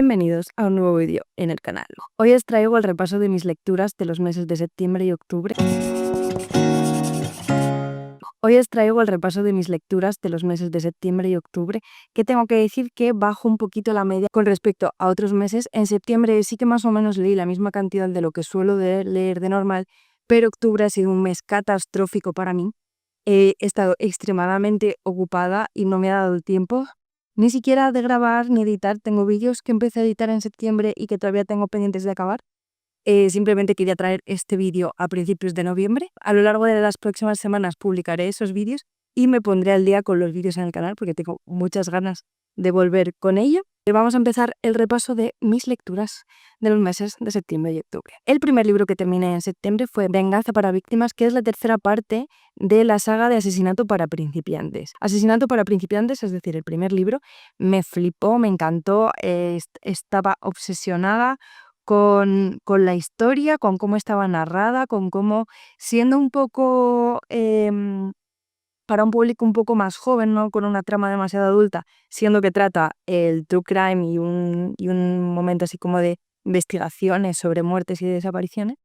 Bienvenidos a un nuevo vídeo en el canal. Hoy os traigo el repaso de mis lecturas de los meses de septiembre y octubre. Que tengo que decir que bajo un poquito la media con respecto a otros meses. En septiembre sí que más o menos leí la misma cantidad de lo que suelo leer de normal, pero octubre ha sido un mes catastrófico para mí. He estado extremadamente ocupada y no me ha dado el tiempo ni siquiera de grabar ni editar. Tengo vídeos que empecé a editar en septiembre y que todavía tengo pendientes de acabar. Simplemente quería traer este vídeo a principios de noviembre. A lo largo de las próximas semanas publicaré esos vídeos y me pondré al día con los vídeos en el canal porque tengo muchas ganas de volver con ello. Vamos a empezar el repaso de mis lecturas de los meses de septiembre y octubre. El primer libro que terminé en septiembre fue Venganza para víctimas, que es la tercera parte de la saga de Asesinato para principiantes. Asesinato para principiantes, es decir, el primer libro, me flipó, me encantó, estaba obsesionada con la historia, con cómo estaba narrada, con cómo, siendo un poco para un público un poco más joven, no con una trama demasiado adulta, siendo que trata el true crime y un momento así como de investigaciones sobre muertes y desapariciones,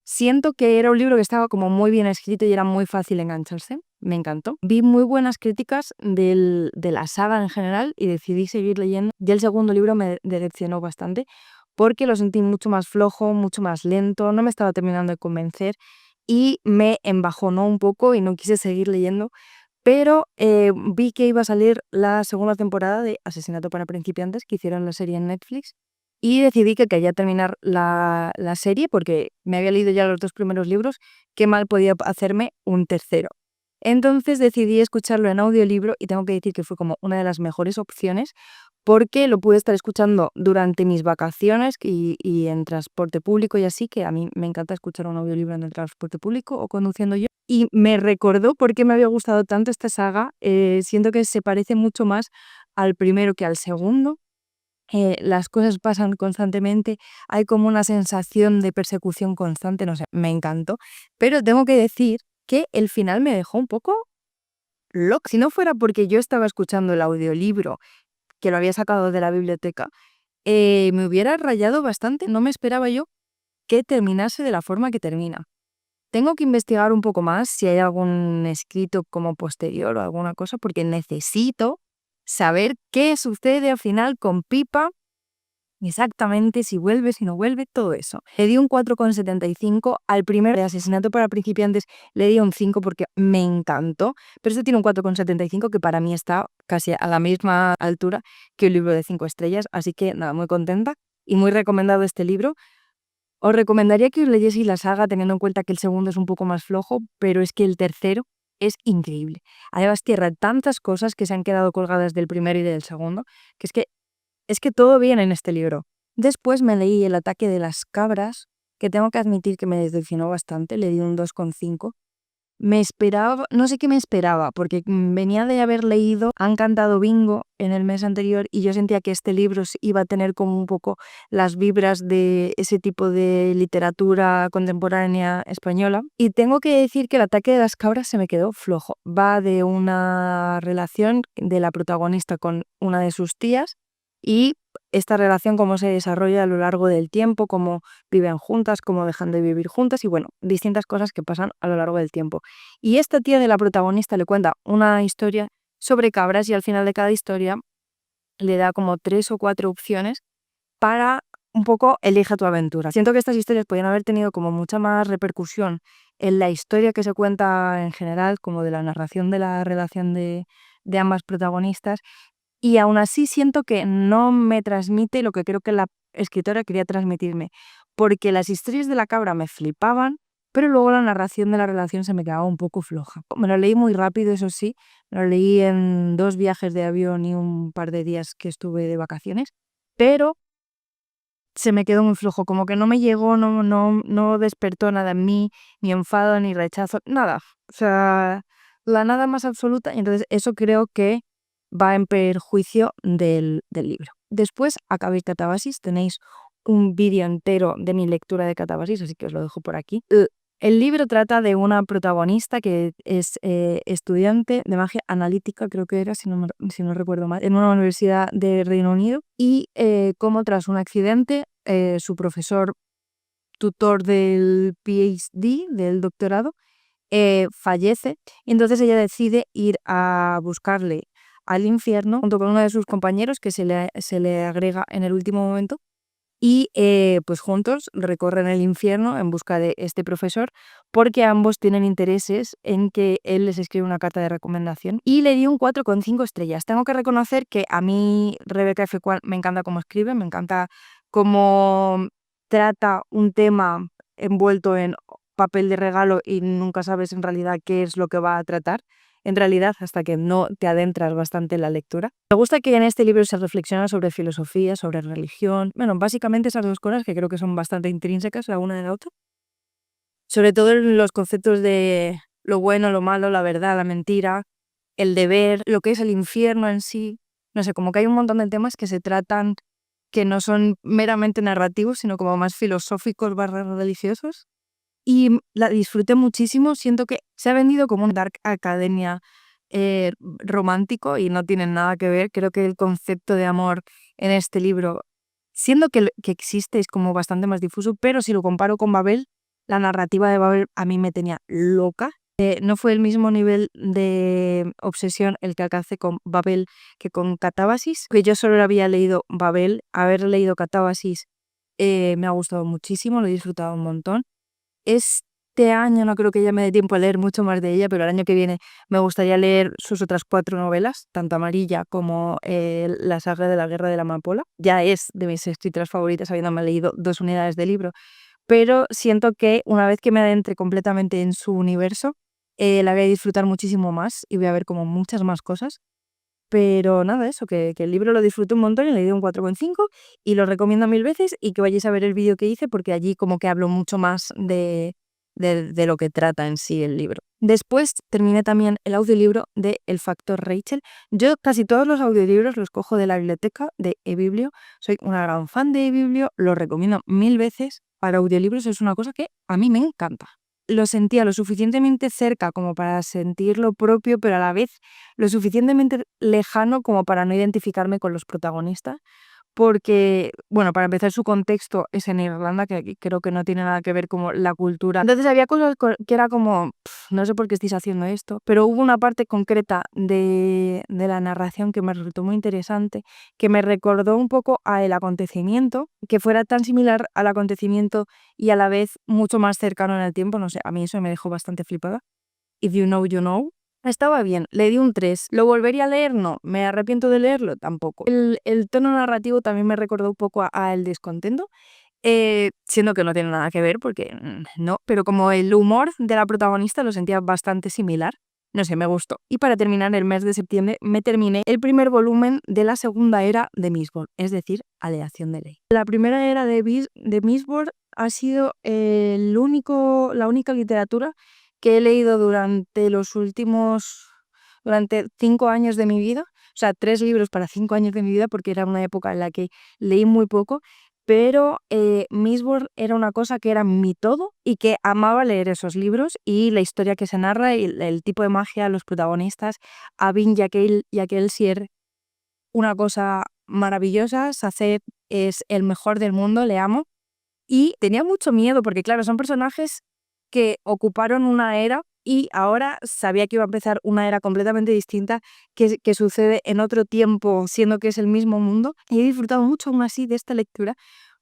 siento que era un libro que estaba como muy bien escrito y era muy fácil engancharse. Me encantó. Vi muy buenas críticas de la saga en general y decidí seguir leyendo. Y el segundo libro me decepcionó bastante porque lo sentí mucho más flojo, mucho más lento, no me estaba terminando de convencer y me embajonó un poco y no quise seguir leyendo. Pero vi que iba a salir la segunda temporada de Asesinato para principiantes, que hicieron la serie en Netflix, y decidí que quería terminar la serie porque me había leído ya los dos primeros libros, qué mal podía hacerme un tercero. Entonces decidí escucharlo en audiolibro y tengo que decir que fue como una de las mejores opciones porque lo pude estar escuchando durante mis vacaciones y en transporte público y así, que a mí me encanta escuchar un audiolibro en el transporte público o conduciendo yo. Y me recordó por qué me había gustado tanto esta saga. Siento que se parece mucho más al primero que al segundo. Las cosas pasan constantemente, hay como una sensación de persecución constante, no sé, me encantó. Pero tengo que decir que el final me dejó un poco loca. Si no fuera porque yo estaba escuchando el audiolibro, que lo había sacado de la biblioteca, me hubiera rayado bastante. No me esperaba yo que terminase de la forma que termina. Tengo que investigar un poco más si hay algún escrito como posterior o alguna cosa, porque necesito saber qué sucede al final con Pipa, exactamente, si vuelve, si no vuelve, todo eso. Le di un 4,75, al primer de Asesinato para principiantes le di un 5 porque me encantó, pero este tiene un 4,75 que para mí está casi a la misma altura que un libro de 5 estrellas, así que nada, muy contenta y muy recomendado este libro. Os recomendaría que os leyeseis la saga teniendo en cuenta que el segundo es un poco más flojo, pero es que el tercero es increíble. Además tierra tantas cosas que se han quedado colgadas del primero y del segundo, que es que todo viene en este libro. Después me leí El ataque de las cabras, que tengo que admitir que me decepcionó bastante, le di un 2,5. Me esperaba, no sé qué me esperaba, porque venía de haber leído Han cantado bingo en el mes anterior y yo sentía que este libro iba a tener como un poco las vibras de ese tipo de literatura contemporánea española. Y tengo que decir que El ataque de las cabras se me quedó flojo. Va de una relación de la protagonista con una de sus tías y esta relación cómo se desarrolla a lo largo del tiempo, cómo viven juntas, cómo dejan de vivir juntas y bueno, distintas cosas que pasan a lo largo del tiempo. Y esta tía de la protagonista le cuenta una historia sobre cabras y al final de cada historia le da como 3 o 4 opciones para un poco elige tu aventura. Siento que estas historias podrían haber tenido como mucha más repercusión en la historia que se cuenta en general, como de la narración de la relación de ambas protagonistas, y aún así siento que no me transmite lo que creo que la escritora quería transmitirme, porque las historias de la cabra me flipaban, pero luego la narración de la relación se me quedaba un poco floja. Me lo leí muy rápido, eso sí, me lo leí en 2 viajes de avión y un par de días que estuve de vacaciones, pero se me quedó muy flojo, como que no me llegó, no despertó nada en mí, ni enfado, ni rechazo, nada. O sea, la nada más absoluta, y entonces eso creo que va en perjuicio del libro. Después acabéis Catabasis, tenéis un vídeo entero de mi lectura de Catabasis, así que os lo dejo por aquí. El libro trata de una protagonista que es estudiante de magia analítica, creo que era, si no recuerdo mal, en una universidad de Reino Unido, y como tras un accidente, su profesor tutor del PhD, del doctorado, fallece, y entonces ella decide ir a buscarle al infierno junto con uno de sus compañeros que se le agrega en el último momento, y pues juntos recorren el infierno en busca de este profesor porque ambos tienen intereses en que él les escriba una carta de recomendación, y le di un 4,5 estrellas. Tengo que reconocer que a mí Rebecca F. Kuang me encanta cómo escribe, me encanta cómo trata un tema envuelto en papel de regalo y nunca sabes en realidad qué es lo que va a tratar, en realidad, hasta que no te adentras bastante en la lectura. Me gusta que en este libro se reflexiona sobre filosofía, sobre religión, bueno, básicamente esas dos cosas que creo que son bastante intrínsecas la una de la otra. Sobre todo en los conceptos de lo bueno, lo malo, la verdad, la mentira, el deber, lo que es el infierno en sí. No sé, como que hay un montón de temas que se tratan que no son meramente narrativos, sino como más filosóficos barra religiosos. Y la disfruté muchísimo, siento que se ha vendido como un dark academia romántico y no tiene nada que ver. Creo que el concepto de amor en este libro, siendo que existe, es como bastante más difuso, pero si lo comparo con Babel, la narrativa de Babel a mí me tenía loca. No fue el mismo nivel de obsesión el que alcancé con Babel que con Catábasis, que yo solo había leído Babel. Haber leído Catábasis me ha gustado muchísimo, lo he disfrutado un montón. Este año no creo que ya me dé tiempo a leer mucho más de ella, pero el año que viene me gustaría leer sus otras 4 novelas, tanto Amarilla como La saga de la guerra de la amapola. Ya es de mis escritoras favoritas, habiéndome leído 2 unidades de libro, pero siento que una vez que me adentre completamente en su universo, la voy a disfrutar muchísimo más y voy a ver como muchas más cosas. Pero nada, eso, que el libro lo disfruté un montón y le di un 4,5 y lo recomiendo 1000 veces, y que vayáis a ver el vídeo que hice porque allí como que hablo mucho más de lo que trata en sí el libro. Después terminé también el audiolibro de El factor Rachel. Yo casi todos los audiolibros los cojo de la biblioteca de eBiblio. Soy una gran fan de eBiblio, lo recomiendo 1000 veces. Para audiolibros es una cosa que a mí me encanta. Lo sentía lo suficientemente cerca como para sentirlo propio, pero a la vez lo suficientemente lejano como para no identificarme con los protagonistas, porque, bueno, para empezar, su contexto es en Irlanda, que aquí creo que no tiene nada que ver como la cultura. Entonces había cosas que era como, no sé por qué estáis haciendo esto, pero hubo una parte concreta de la narración que me resultó muy interesante, que me recordó un poco a el acontecimiento, que fuera tan similar al acontecimiento y a la vez mucho más cercano en el tiempo. No sé, a mí eso me dejó bastante flipada. If you know, you know. Estaba bien, le di un 3. ¿Lo volvería a leer? No. ¿Me arrepiento de leerlo? Tampoco. El tono narrativo también me recordó un poco a El descontento, siendo que no tiene nada que ver porque no, pero como el humor de la protagonista lo sentía bastante similar. No sé, me gustó. Y para terminar el mes de septiembre me terminé el primer volumen de la segunda era de Mistborn, es decir, Aleación de Ley. La primera era de Mistborn ha sido la única literatura que he leído durante 5 años de mi vida. O sea, 3 libros para 5 años de mi vida, porque era una época en la que leí muy poco, pero Mistborn era una cosa que era mi todo y que amaba leer esos libros y la historia que se narra y el tipo de magia, los protagonistas, Abin y Kelsier, una cosa maravillosa. Saced es el mejor del mundo, le amo. Y tenía mucho miedo porque, claro, son personajes que ocuparon una era y ahora sabía que iba a empezar una era completamente distinta que sucede en otro tiempo, siendo que es el mismo mundo. Y he disfrutado mucho aún así de esta lectura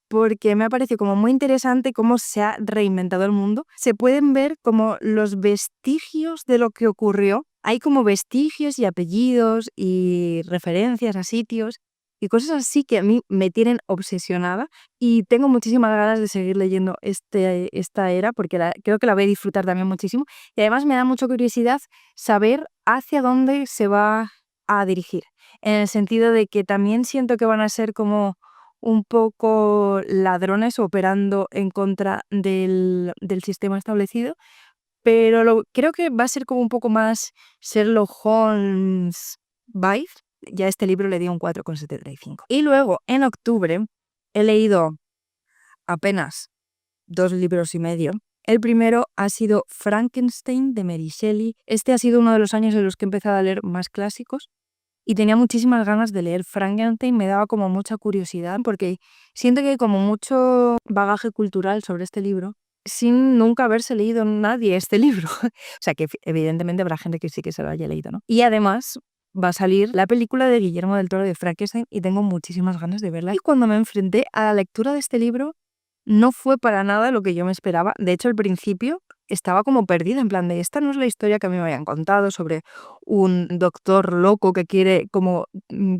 porque me ha parecido como muy interesante cómo se ha reinventado el mundo. Se pueden ver como los vestigios de lo que ocurrió. Hay como vestigios y apellidos y referencias a sitios y cosas así que a mí me tienen obsesionada, y tengo muchísimas ganas de seguir leyendo esta era porque creo que la voy a disfrutar también muchísimo, y además me da mucha curiosidad saber hacia dónde se va a dirigir, en el sentido de que también siento que van a ser como un poco ladrones operando en contra del sistema establecido, pero creo que va a ser como un poco más Sherlock Holmes vibe. Ya este libro le di un 4,75. Y luego, en octubre, he leído apenas 2 libros y medio. El primero ha sido Frankenstein de Mary Shelley. Este ha sido uno de los años en los que he empezado a leer más clásicos y tenía muchísimas ganas de leer Frankenstein, me daba como mucha curiosidad porque siento que hay como mucho bagaje cultural sobre este libro sin nunca haberse leído nadie este libro. O sea que evidentemente habrá gente que sí que se lo haya leído, ¿no? Y además va a salir la película de Guillermo del Toro de Frankenstein y tengo muchísimas ganas de verla. Y cuando me enfrenté a la lectura de este libro, no fue para nada lo que yo me esperaba. De hecho, al principio estaba como perdida, en plan de esta no es la historia que a mí me habían contado sobre un doctor loco que quiere como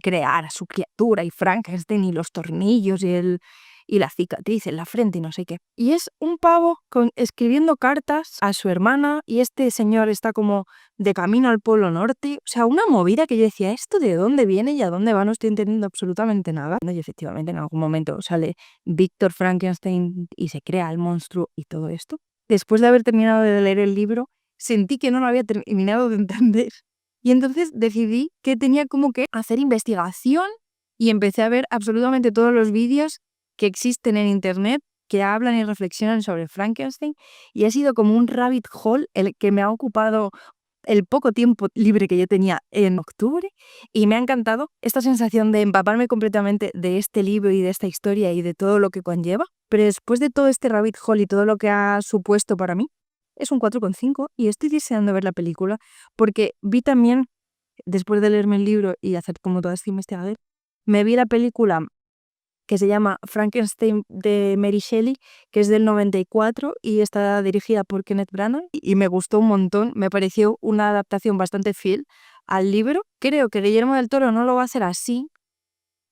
crear a su criatura y Frankenstein y los tornillos y la cicatriz en la frente y no sé qué. Y es un pavo escribiendo cartas a su hermana y este señor está como de camino al Polo Norte. O sea, una movida que yo decía, ¿esto de dónde viene y a dónde va? No estoy entendiendo absolutamente nada. Y efectivamente en algún momento sale Víctor Frankenstein y se crea el monstruo y todo esto. Después de haber terminado de leer el libro, sentí que no lo había terminado de entender. Y entonces decidí que tenía como que hacer investigación y empecé a ver absolutamente todos los vídeos que existen en internet que hablan y reflexionan sobre Frankenstein y ha sido como un rabbit hole el que me ha ocupado el poco tiempo libre que yo tenía en octubre y me ha encantado esta sensación de empaparme completamente de este libro y de esta historia y de todo lo que conlleva, pero después de todo este rabbit hole y todo lo que ha supuesto para mí, es un 4,5 y estoy deseando ver la película porque vi también, después de leerme el libro y hacer como toda esta investigación, me vi la película que se llama Frankenstein de Mary Shelley, que es del 94 y está dirigida por Kenneth Branagh y me gustó un montón, me pareció una adaptación bastante fiel al libro. Creo que Guillermo del Toro no lo va a hacer así,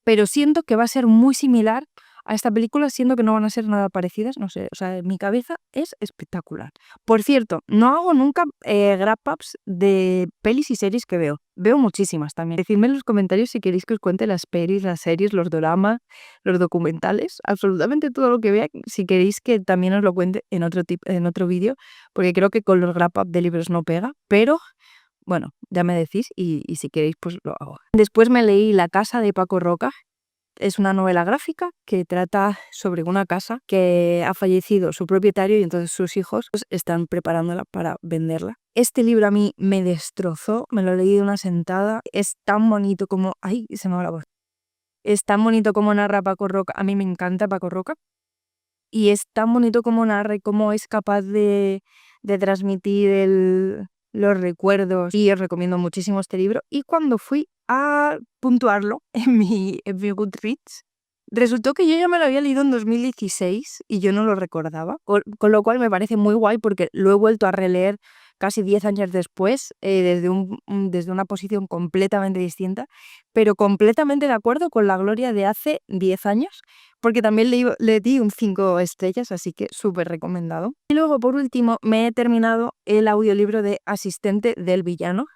pero siento que va a ser muy similar a esta película, siendo que no van a ser nada parecidas, no sé, o sea, en mi cabeza es espectacular. Por cierto, no hago nunca wrap-ups de pelis y series que veo muchísimas también. Decidme en los comentarios si queréis que os cuente las pelis, las series, los doramas, los documentales, absolutamente todo lo que vea, si queréis que también os lo cuente en otro vídeo, porque creo que con los wrap-up de libros no pega, pero bueno, ya me decís y si queréis pues lo hago. Después me leí La casa de Paco Roca. Es una novela gráfica que trata sobre una casa que ha fallecido su propietario y entonces sus hijos están preparándola para venderla. Este libro a mí me destrozó, me lo leí de una sentada. Es tan bonito como... ¡Ay! Se me va la voz. Es tan bonito como narra Paco Roca. A mí me encanta Paco Roca. Y es tan bonito como narra y cómo es capaz de transmitir los recuerdos. Y os recomiendo muchísimo este libro. Y cuando fui a puntuarlo en mi Goodreads, resultó que yo ya me lo había leído en 2016 y yo no lo recordaba, con lo cual me parece muy guay porque lo he vuelto a releer casi 10 años después, desde una posición completamente distinta, pero completamente de acuerdo con la Gloria de hace 10 años, porque también le di un 5 estrellas, así que súper recomendado. Y luego, por último, me he terminado el audiolibro de Asistente del Villano,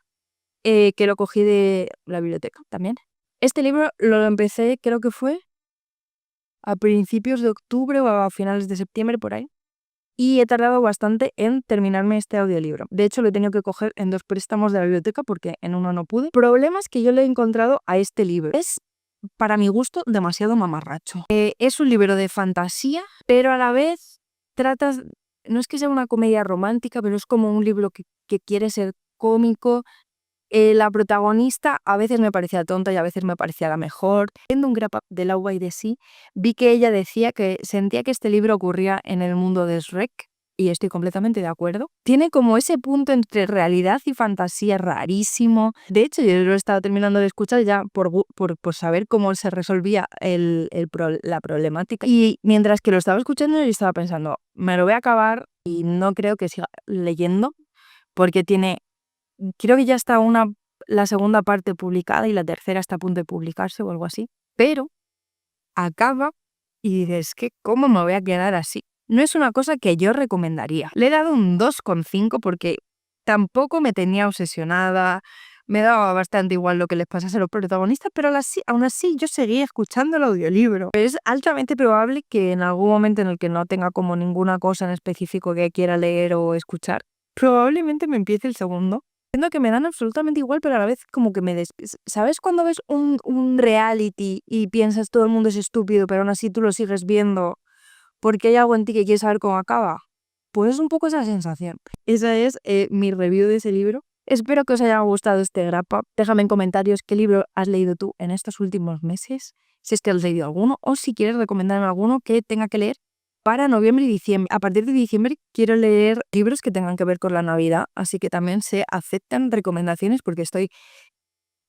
que lo cogí de la biblioteca también. Este libro lo empecé, creo que fue a principios de octubre o a finales de septiembre, por ahí. Y he tardado bastante en terminarme este audiolibro. De hecho, lo he tenido que coger en 2 préstamos de la biblioteca porque en uno no pude. Problemas que yo le he encontrado a este libro. Es, para mi gusto, demasiado mamarracho. Es un libro de fantasía, pero a la vez tratas... No es que sea una comedia romántica, pero es como un libro que quiere ser cómico. La protagonista a veces me parecía tonta y a veces me parecía la mejor. Viendo un wrap-up de Law by the Sea, vi que ella decía que sentía que este libro ocurría en el mundo de Shrek, y estoy completamente de acuerdo. Tiene como ese punto entre realidad y fantasía rarísimo. De hecho, yo lo he estado terminando de escuchar ya por saber cómo se resolvía la problemática. Y mientras que lo estaba escuchando, yo estaba pensando, me lo voy a acabar y no creo que siga leyendo, porque creo que ya está la segunda parte publicada y la tercera está a punto de publicarse o algo así, pero acaba y dices, ¿cómo me voy a quedar así? No es una cosa que yo recomendaría. Le he dado un 2,5 porque tampoco me tenía obsesionada, me daba bastante igual lo que les pasase a los protagonistas, pero aún así yo seguía escuchando el audiolibro. Pero es altamente probable que en algún momento en el que no tenga como ninguna cosa en específico que quiera leer o escuchar, probablemente me empiece el segundo. Siento que me dan absolutamente igual, pero a la vez como que ¿Sabes cuando ves un reality y piensas todo el mundo es estúpido, pero aún así tú lo sigues viendo porque hay algo en ti que quieres saber cómo acaba? pues es un poco esa sensación. Esa es mi review de ese libro. Espero que os haya gustado este wrap up. Déjame en comentarios qué libro has leído tú en estos últimos meses, si es que has leído alguno, o si quieres recomendarme alguno que tenga que leer para noviembre y diciembre. A partir de diciembre quiero leer libros que tengan que ver con la Navidad, así que también se aceptan recomendaciones porque estoy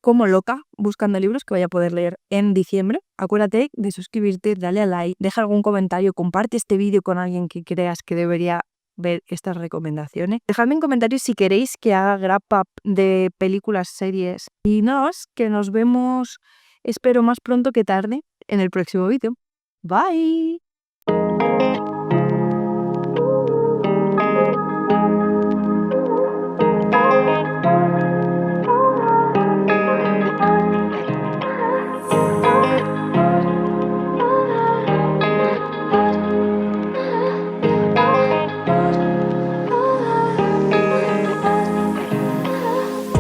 como loca buscando libros que vaya a poder leer en diciembre. Acuérdate de suscribirte, dale a like, deja algún comentario, comparte este vídeo con alguien que creas que debería ver estas recomendaciones. Dejadme en comentarios si queréis que haga wrap up de películas, series. Y nada más, que nos vemos, espero más pronto que tarde, en el próximo vídeo. Bye.